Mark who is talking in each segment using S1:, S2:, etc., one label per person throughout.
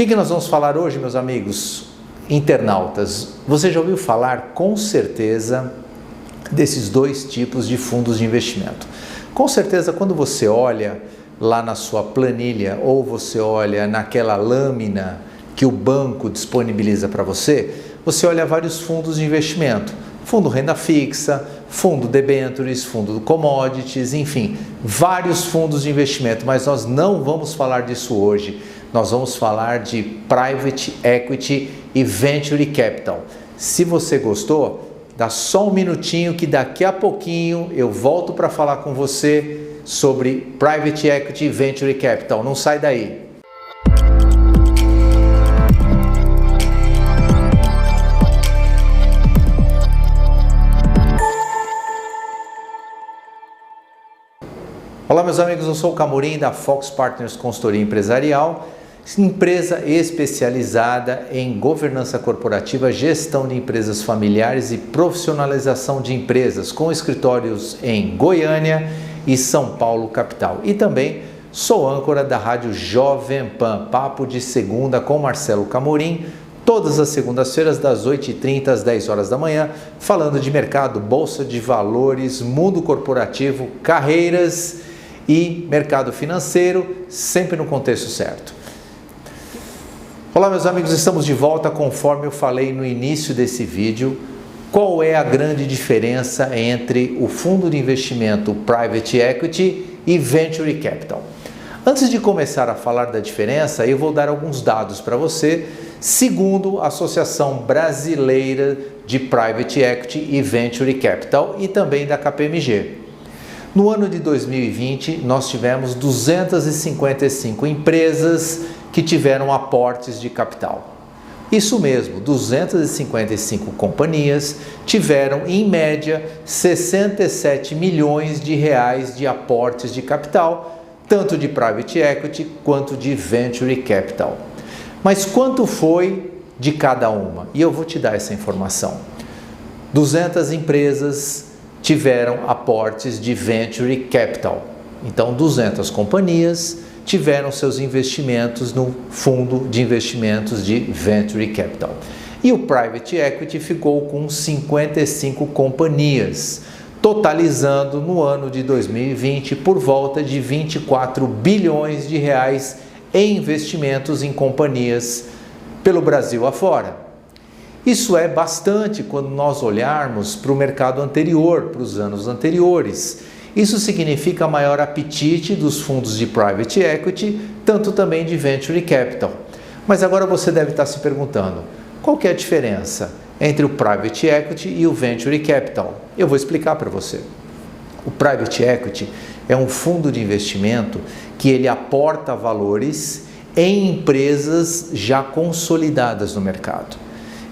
S1: que nós vamos falar hoje, meus amigos internautas? Você já ouviu falar, com certeza, desses dois tipos de fundos de investimento. Com certeza, quando você olha lá na sua planilha ou você olha naquela lâmina que o banco disponibiliza para você, você olha vários fundos de investimento. Fundo renda fixa, fundo debentures, fundo commodities, enfim, vários fundos de investimento, mas nós não vamos falar disso hoje. Nós vamos falar de Private Equity e Venture Capital. Se você gostou, dá só um minutinho que daqui a pouquinho eu volto para falar com você sobre Private Equity e Venture Capital. Não sai daí. Olá, meus amigos, eu sou o Camorim da Fox Partners Consultoria Empresarial, empresa especializada em governança corporativa, gestão de empresas familiares e profissionalização de empresas, com escritórios em Goiânia e São Paulo, capital. E também sou âncora da rádio Jovem Pan, Papo de Segunda com Marcelo Camorim, todas as segundas-feiras das 8h30 às 10 horas da manhã, falando de mercado, bolsa de valores, mundo corporativo, carreiras e mercado financeiro, sempre no contexto certo. Olá, meus amigos, estamos de volta. Conforme eu falei no início desse vídeo, qual é a grande diferença entre o fundo de investimento Private Equity e Venture Capital? Antes de começar a falar da diferença, eu vou dar alguns dados para você, segundo a Associação Brasileira de Private Equity e Venture Capital e também da KPMG. No ano de 2020, nós tivemos 255 empresas que tiveram aportes de capital. Isso mesmo, 255 companhias tiveram, em média, 67 milhões de reais de aportes de capital, tanto de Private Equity quanto de Venture Capital. Mas quanto foi de cada uma? E eu vou te dar essa informação. 200 empresas tiveram aportes de Venture Capital. Então, 200 companhias tiveram seus investimentos no fundo de investimentos de Venture Capital. E o Private Equity ficou com 55 companhias, totalizando no ano de 2020 por volta de 24 bilhões de reais em investimentos em companhias pelo Brasil afora. Isso é bastante quando nós olharmos para o mercado anterior, para os anos anteriores. Isso significa maior apetite dos fundos de Private Equity, tanto também de Venture Capital. Mas agora você deve estar se perguntando, qual que é a diferença entre o Private Equity e o Venture Capital? Eu vou explicar para você. O Private Equity é um fundo de investimento que ele aporta valores em empresas já consolidadas no mercado.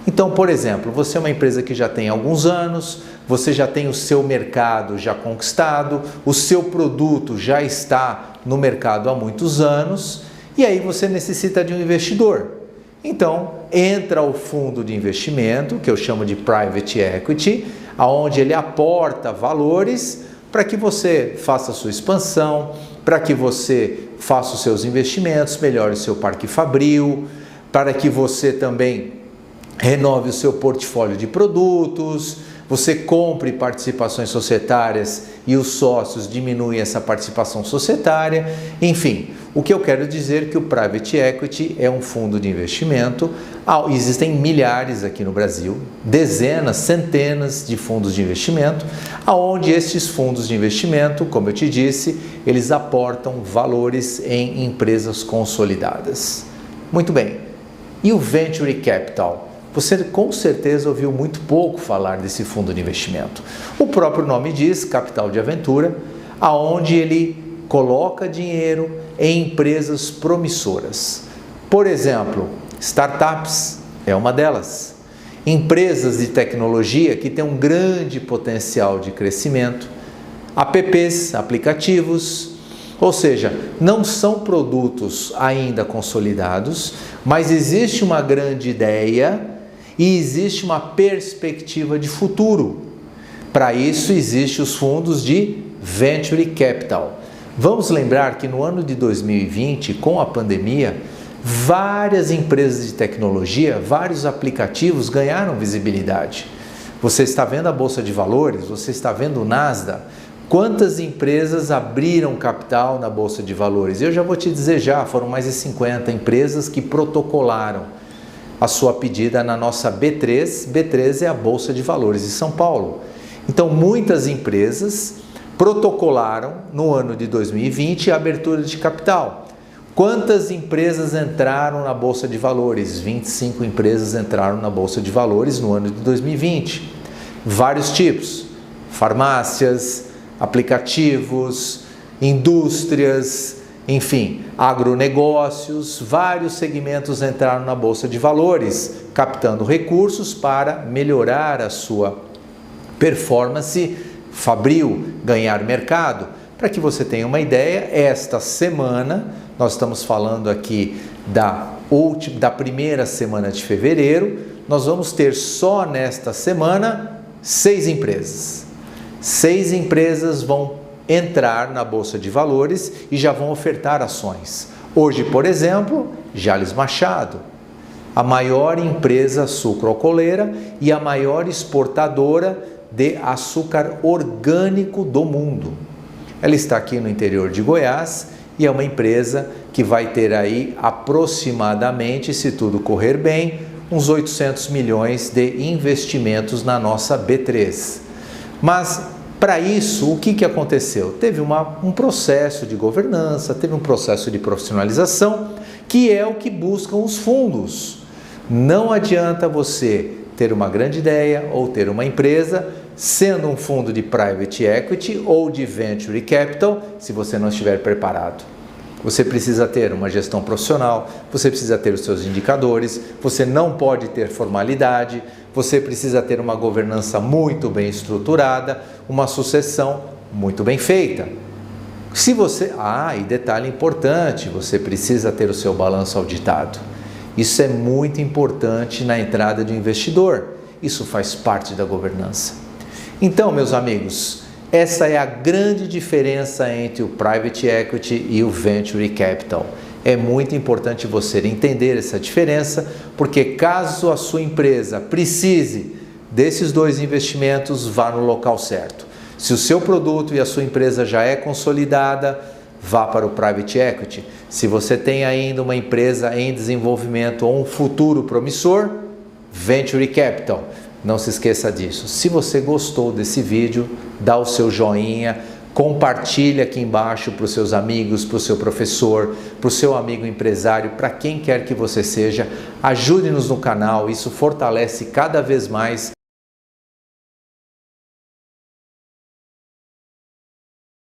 S1: Então, por exemplo, você é uma empresa que já tem alguns anos, você já tem o seu mercado já conquistado, o seu produto já está no mercado há muitos anos e aí você necessita de um investidor. Então, entra o fundo de investimento, que eu chamo de Private Equity, onde ele aporta valores para que você faça a sua expansão, para que você faça os seus investimentos, melhore o seu parque fabril, para que você também renove o seu portfólio de produtos, você compre participações societárias e os sócios diminuem essa participação societária. Enfim, o que eu quero dizer é que o Private Equity é um fundo de investimento. Existem milhares aqui no Brasil, dezenas, centenas de fundos de investimento, onde estes fundos de investimento, como eu te disse, eles aportam valores em empresas consolidadas. Muito bem. E o Venture Capital? Você com certeza ouviu muito pouco falar desse fundo de investimento. O próprio nome diz, capital de aventura, aonde ele coloca dinheiro em empresas promissoras. Por exemplo, startups é uma delas. Empresas de tecnologia que têm um grande potencial de crescimento. Apps, aplicativos, ou seja, não são produtos ainda consolidados, mas existe uma grande ideia e existe uma perspectiva de futuro. Para isso, existem os fundos de Venture Capital. Vamos lembrar que no ano de 2020, com a pandemia, Várias empresas de tecnologia, vários aplicativos ganharam visibilidade. Você está vendo a Bolsa de Valores, você está vendo o Nasdaq. Quantas empresas abriram capital na Bolsa de Valores? Eu já vou te dizer foram mais de 50 empresas que protocolaram a sua pedida na nossa B3. B3 é a Bolsa de Valores de São Paulo. Então, muitas empresas protocolaram no ano de 2020 a abertura de capital. Quantas empresas entraram na Bolsa de Valores? 25 empresas entraram na Bolsa de Valores no ano de 2020. Vários tipos: farmácias, aplicativos, indústrias, enfim, agronegócios. Vários segmentos entraram na Bolsa de Valores, captando recursos para melhorar a sua performance fabril, ganhar mercado. Para que você tenha uma ideia, esta semana, nós estamos falando aqui da primeira semana de fevereiro, nós vamos ter só nesta semana 6 empresas. 6 empresas vão entrar na Bolsa de Valores e já vão ofertar ações. Hoje, por exemplo, Jalles Machado, a maior empresa sucroalcooleira e a maior exportadora de açúcar orgânico do mundo. Ela está aqui no interior de Goiás e é uma empresa que vai ter aí aproximadamente, se tudo correr bem, uns 800 milhões de investimentos na nossa B3. Mas para isso, o que aconteceu? Teve um processo de governança, teve um processo de profissionalização, que é o que buscam os fundos. Não adianta você ter uma grande ideia ou ter uma empresa sendo um fundo de private equity ou de venture capital, se você não estiver preparado. Você precisa ter uma gestão profissional, você precisa ter os seus indicadores, você não pode ter formalidade, você precisa ter uma governança muito bem estruturada, uma sucessão muito bem feita. Se você... e detalhe importante, você precisa ter o seu balanço auditado. Isso é muito importante na entrada de um investidor. Isso faz parte da governança. Então, meus amigos, essa é a grande diferença entre o Private Equity e o Venture Capital. É muito importante você entender essa diferença, porque caso a sua empresa precise desses 2 investimentos, vá no local certo. Se o seu produto e a sua empresa já é consolidada, vá para o Private Equity. Se você tem ainda uma empresa em desenvolvimento ou um futuro promissor, Venture Capital. Não se esqueça disso. Se você gostou desse vídeo, dá o seu joinha, compartilha aqui embaixo para os seus amigos, para o seu professor, para o seu amigo empresário, para quem quer que você seja. Ajude-nos no canal, isso fortalece cada vez mais